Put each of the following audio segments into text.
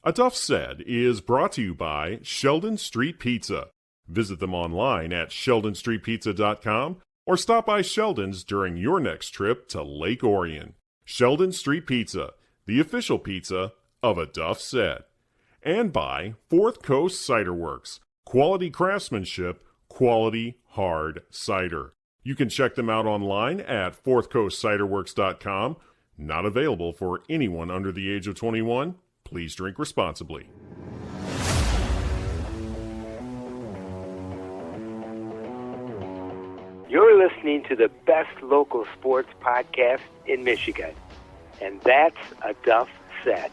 A Duff Said is brought to you by Sheldon Street Pizza. Visit them online at sheldonstreetpizza.com or stop by Sheldon's during your next trip to Lake Orion. Sheldon Street Pizza, the official pizza of A Duff Said. And by Fourth Coast Cider Works. Quality craftsmanship, quality hard cider. You can check them out online at fourthcoastciderworks.com. Not available for anyone under the age of 21. Please drink responsibly. You're listening to the best local sports podcast in Michigan, and that's A Duff Said.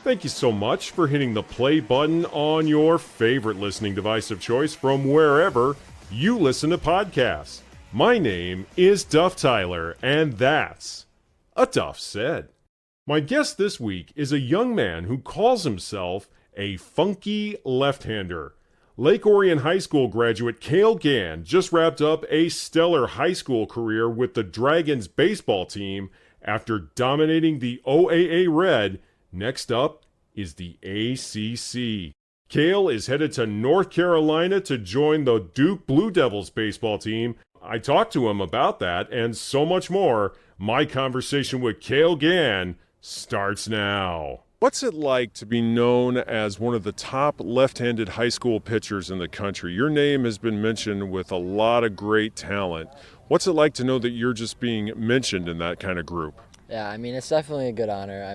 Thank you so much for hitting the play button on your favorite listening device of choice from wherever you listen to podcasts. My name is Duff Tyler, and that's A Duff Said. My guest this week is a young man who calls himself a funky left-hander. Lake Orion High School graduate Kael Gahan just wrapped up a stellar high school career with the Dragons baseball team after dominating the OAA Red. Next up is the ACC. Kael is headed to North Carolina to join the Duke Blue Devils baseball team. I talked to him about that and so much more. My conversation with Kael Gahan starts now. What's it like to be known as one of the top left-handed high school pitchers in the country? Your name has been mentioned with a lot of great talent. What's it like to know that you're just being mentioned in that kind of group? Yeah, it's definitely a good honor.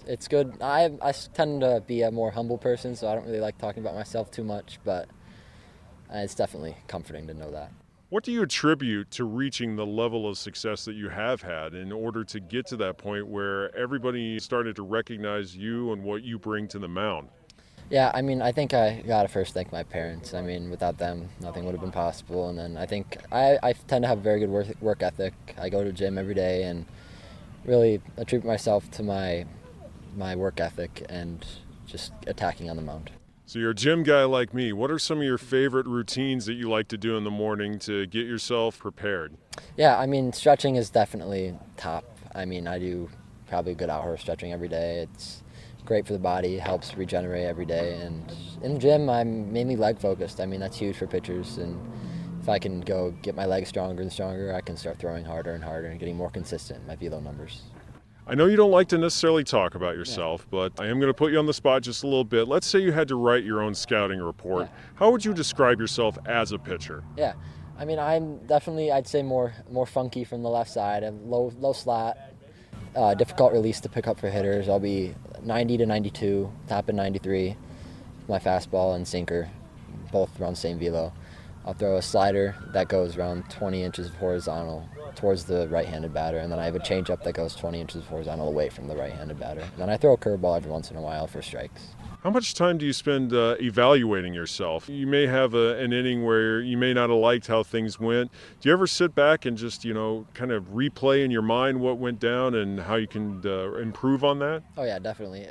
It's good. I tend to be a more humble person, so I don't really like talking about myself too much, but it's definitely comforting to know that. What do you attribute to reaching the level of success that you have had in order to get to that point where everybody started to recognize you and what you bring to the mound? Yeah, I think I got to first thank my parents. Without them, nothing would have been possible. And then I think I tend to have a very good work ethic. I go to the gym every day and really attribute myself to my work ethic and just attacking on the mound. So you're a gym guy like me. What are some of your favorite routines that you like to do in the morning to get yourself prepared? Yeah, stretching is definitely top. I do probably a good hour of stretching every day. It's great for the body, helps regenerate every day. And in the gym, I'm mainly leg focused. That's huge for pitchers. And if I can go get my legs stronger and stronger, I can start throwing harder and harder and getting more consistent in my velo numbers. I know you don't like to necessarily talk about yourself, but I am going to put you on the spot just a little bit. Let's say you had to write your own scouting report. Yeah. How would you describe yourself as a pitcher? Yeah, I'm definitely, I'd say more funky from the left side. Low slot, difficult release to pick up for hitters. I'll be 90 to 92, top in 93. My fastball and sinker, both around the same velo. I'll throw a slider that goes around 20 inches horizontal towards the right-handed batter, and then I have a changeup that goes 20 inches horizontal away from the right-handed batter. And then I throw a curveball every once in a while for strikes. How much time do you spend evaluating yourself? You may have an inning where you may not have liked how things went. Do you ever sit back and just, kind of replay in your mind what went down and how you can improve on that? Oh, yeah, definitely.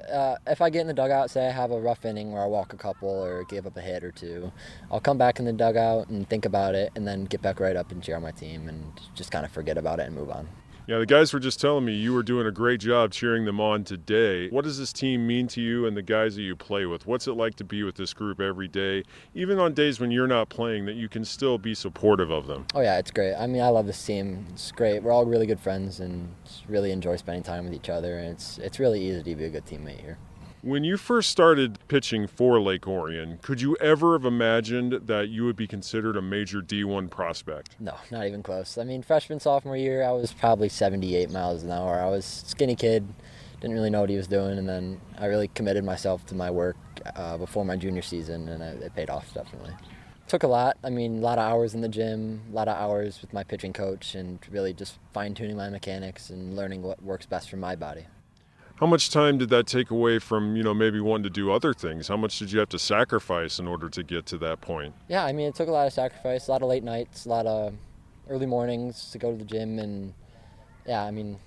If I get in the dugout, say I have a rough inning where I walk a couple or give up a hit or two, I'll come back in the dugout and think about it and then get back right up and cheer on my team and just kind of forget about it and move on. Yeah, the guys were just telling me you were doing a great job cheering them on today. What does this team mean to you and the guys that you play with? What's it like to be with this group every day, even on days when you're not playing, that you can still be supportive of them? Oh, yeah, it's great. I love this team. It's great. We're all really good friends and really enjoy spending time with each other, and it's really easy to be a good teammate here. When you first started pitching for Lake Orion, could you ever have imagined that you would be considered a major D1 prospect? No, not even close. Freshman, sophomore year, I was probably 78 miles an hour. I was a skinny kid, didn't really know what he was doing, and then I really committed myself to my work before my junior season, and it paid off, definitely. Took a lot. A lot of hours in the gym, a lot of hours with my pitching coach, and really just fine-tuning my mechanics and learning what works best for my body. How much time did that take away from, maybe wanting to do other things? How much did you have to sacrifice in order to get to that point? Yeah, it took a lot of sacrifice, a lot of late nights, a lot of early mornings to go to the gym. And yeah, I'm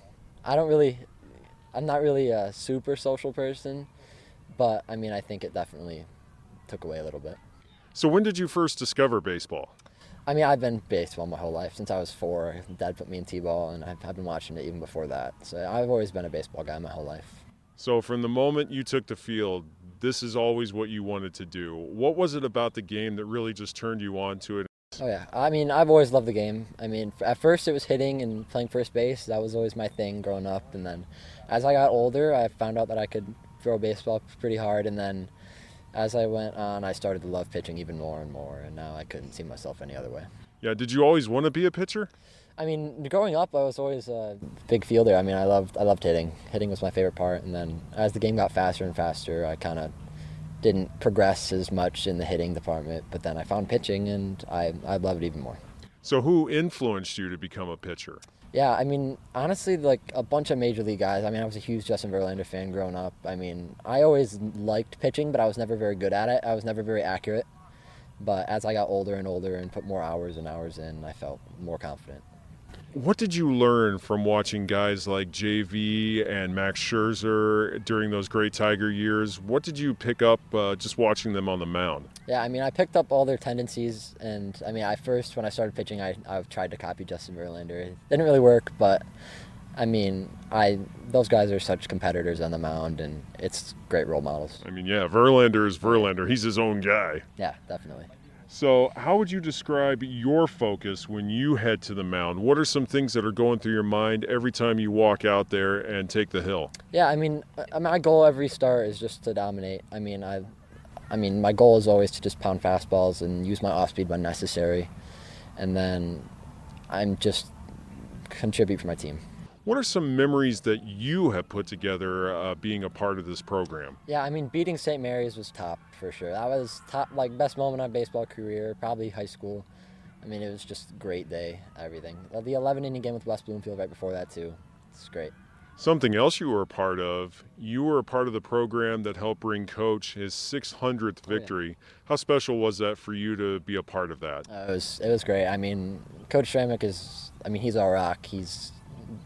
not really a super social person, but I think it definitely took away a little bit. So when did you first discover baseball? I've been baseball my whole life. Since I was 4, Dad put me in T-ball, and I've been watching it even before that. So I've always been a baseball guy my whole life. So from the moment you took the field, this is always what you wanted to do. What was it about the game that really just turned you on to it? Oh yeah, I mean, I've always loved the game. I mean, at first it was hitting and playing first base. That was always my thing growing up. And then as I got older, I found out that I could throw a baseball pretty hard. And then as I went on, I started to love pitching even more and more. And now I couldn't see myself any other way. Yeah, did you always want to be a pitcher? I mean, growing up, I was always a big fielder. I mean, I loved hitting. Hitting was my favorite part. And then as the game got faster and faster, I kind of didn't progress as much in the hitting department. But then I found pitching, and I loved it even more. So who influenced you to become a pitcher? Yeah, I mean, honestly, like a bunch of major league guys. I mean, I was a huge Justin Verlander fan growing up. I mean, I always liked pitching, but I was never very good at it. I was never very accurate. But as I got older and older and put more hours and hours in, I felt more confident. What did you learn from watching guys like JV and Max Scherzer during those great Tiger years? What did you pick up just watching them on the mound? Yeah, I mean, I picked up all their tendencies. And, I mean, when I started pitching, I tried to copy Justin Verlander. It didn't really work, but, I mean, those guys are such competitors on the mound, and it's great role models. I mean, yeah, Verlander is Verlander. He's his own guy. Yeah, definitely. So how would you describe your focus when you head to the mound? What are some things that are going through your mind every time you walk out there and take the hill? Yeah, I mean, my goal every start is just to dominate. I mean, my goal is always to just pound fastballs and use my off speed when necessary, and then I'm just contribute for my team. What are some memories that you have put together being a part of this program? Yeah, I mean, beating St. Mary's was top for sure. That was top, like, best moment of my baseball career, probably high school. I mean, it was just a great day, everything. The 11-inning game with West Bloomfield right before that, too. It's great. Something else you were a part of, you were a part of the program that helped bring Coach his 600th victory. Yeah. How special was that for you to be a part of that? It was great. I mean, Coach Stramick he's our rock. He's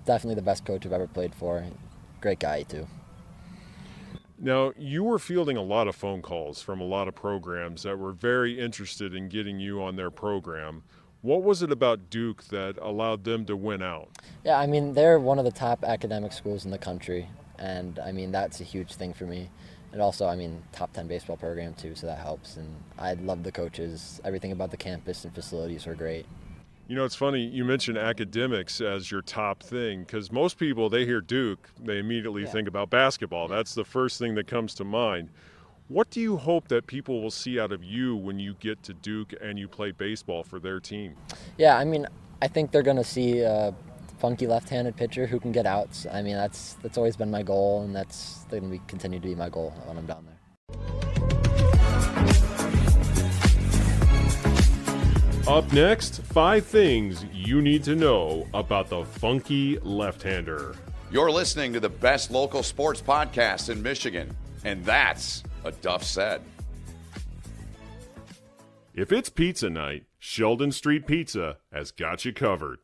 definitely the best coach I've ever played for. Great guy, too. Now, you were fielding a lot of phone calls from a lot of programs that were very interested in getting you on their program. What was it about Duke that allowed them to win out? Yeah, I mean, they're one of the top academic schools in the country, and, I mean, that's a huge thing for me. And also, I mean, top 10 baseball program, too, so that helps. And I love the coaches. Everything about the campus and facilities were great. You know, it's funny, you mentioned academics as your top thing, because most people, they hear Duke, they immediately think about basketball. That's the first thing that comes to mind. What do you hope that people will see out of you when you get to Duke and you play baseball for their team? Yeah, I mean, I think they're going to see a funky left-handed pitcher who can get outs. I mean, that's always been my goal, and that's going to continue to be my goal when I'm down there. Up next, 5 things you need to know about the funky left-hander. You're listening to the best local sports podcast in Michigan, and that's a Duff Said. If it's pizza night, Sheldon Street Pizza has got you covered.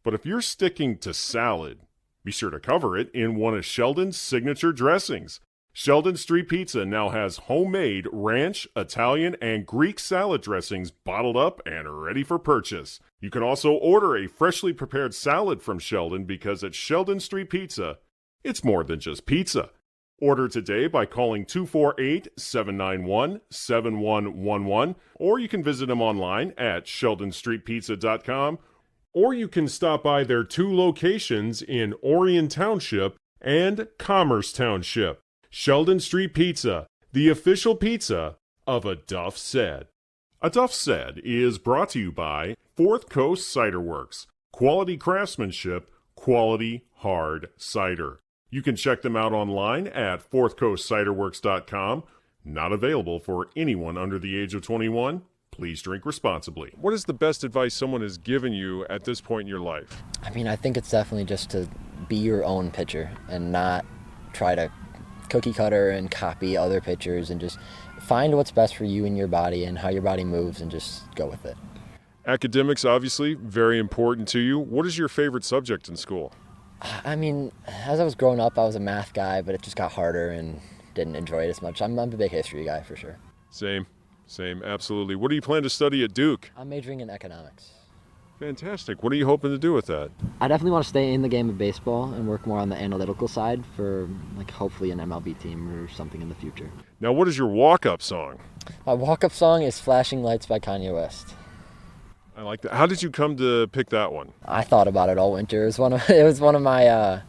But if you're sticking to salad, be sure to cover it in one of Sheldon's signature dressings. Sheldon Street Pizza now has homemade ranch, Italian, and Greek salad dressings bottled up and ready for purchase. You can also order a freshly prepared salad from Sheldon because at Sheldon Street Pizza, it's more than just pizza. Order today by calling 248-791-7111, or you can visit them online at sheldonstreetpizza.com, or you can stop by their 2 locations in Orion Township and Commerce Township. Sheldon Street Pizza, the official pizza of A Duff Said. A Duff Said is brought to you by Fourth Coast Cider Works. Quality craftsmanship, quality hard cider. You can check them out online at fourthcoastciderworks.com. Not available for anyone under the age of 21. Please drink responsibly. What is the best advice someone has given you at this point in your life? I mean, I think it's definitely just to be your own pitcher and not try to cookie cutter and copy other pitchers, and just find what's best for you and your body and how your body moves and just go with it. Academics, obviously, very important to you. What is your favorite subject in school? I mean, as I was growing up, I was a math guy, but it just got harder and didn't enjoy it as much. I'm a big history guy for sure. Same, absolutely. What do you plan to study at Duke? I'm majoring in economics. Fantastic. What are you hoping to do with that? I definitely want to stay in the game of baseball and work more on the analytical side for, like, hopefully an MLB team or something in the future. Now, what is your walk-up song? My walk-up song is Flashing Lights by Kanye West. I like that. How did you come to pick that one? I thought about it all winter. It was one of my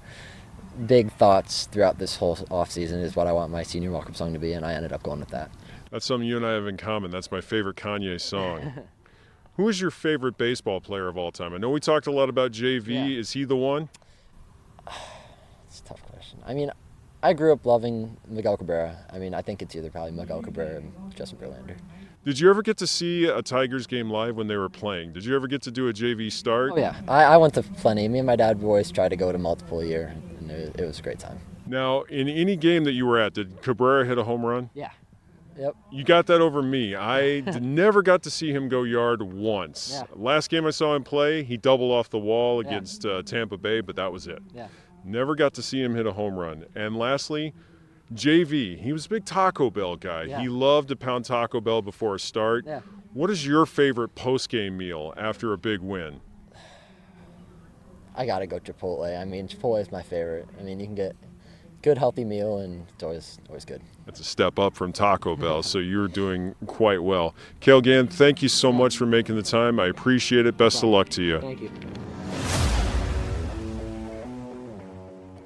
big thoughts throughout this whole offseason is what I want my senior walk-up song to be, and I ended up going with that. That's something you and I have in common. That's my favorite Kanye song. Who is your favorite baseball player of all time? I know we talked a lot about JV. Yeah. Is he the one? It's a tough question. I mean, I grew up loving Miguel Cabrera. I mean, I think it's either probably Miguel Cabrera and Justin Verlander. Did you ever get to see a Tigers game live when they were playing? Did you ever get to do a JV start? Oh, yeah. I went to plenty. Me and my dad always tried to go to multiple a year, and it was a great time. Now, in any game that you were at, did Cabrera hit a home run? Yeah. Yep. You got that over me. I never got to see him go yard once. Yeah. Last game I saw him play, he doubled off the wall against Tampa Bay, but that was it. Yeah. Never got to see him hit a home run. And lastly, JV. He was a big Taco Bell guy. Yeah. He loved to pound Taco Bell before a start. Yeah. What is your favorite post-game meal after a big win? I got to go Chipotle. I mean, Chipotle is my favorite. I mean, you can get good, healthy meal, and it's always good. That's a step up from Taco Bell, so you're doing quite well. Kael Gahan, thank you so much for making the time. I appreciate it. Best of luck to you. Thank you.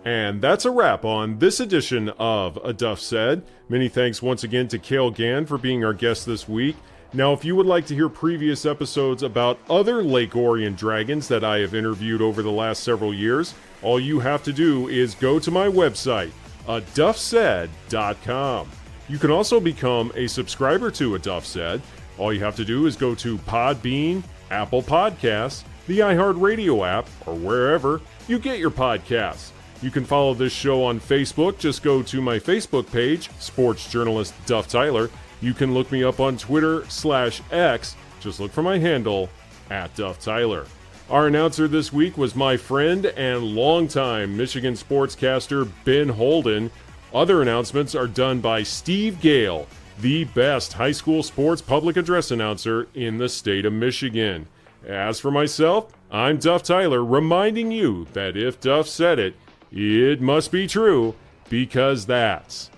And that's a wrap on this edition of A Duff Said. Many thanks once again to Kael Gahan for being our guest this week. Now, if you would like to hear previous episodes about other Lake Orion Dragons that I have interviewed over the last several years, all you have to do is go to my website, aduffsaid.com. You can also become a subscriber to A Duff Said. All you have to do is go to Podbean, Apple Podcasts, the iHeartRadio app, or wherever you get your podcasts. You can follow this show on Facebook. Just go to my Facebook page, Sports Journalist Duff Tyler. You can look me up on Twitter/X. Just look for my handle, @DuffTyler. Our announcer this week was my friend and longtime Michigan sportscaster, Ben Holden. Other announcements are done by Steve Gale, the best high school sports public address announcer in the state of Michigan. As for myself, I'm Duff Tyler, reminding you that if Duff said it, it must be true, because that's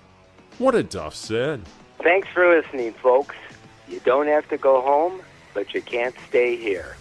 what a Duff said. Thanks for listening, folks. You don't have to go home, but you can't stay here.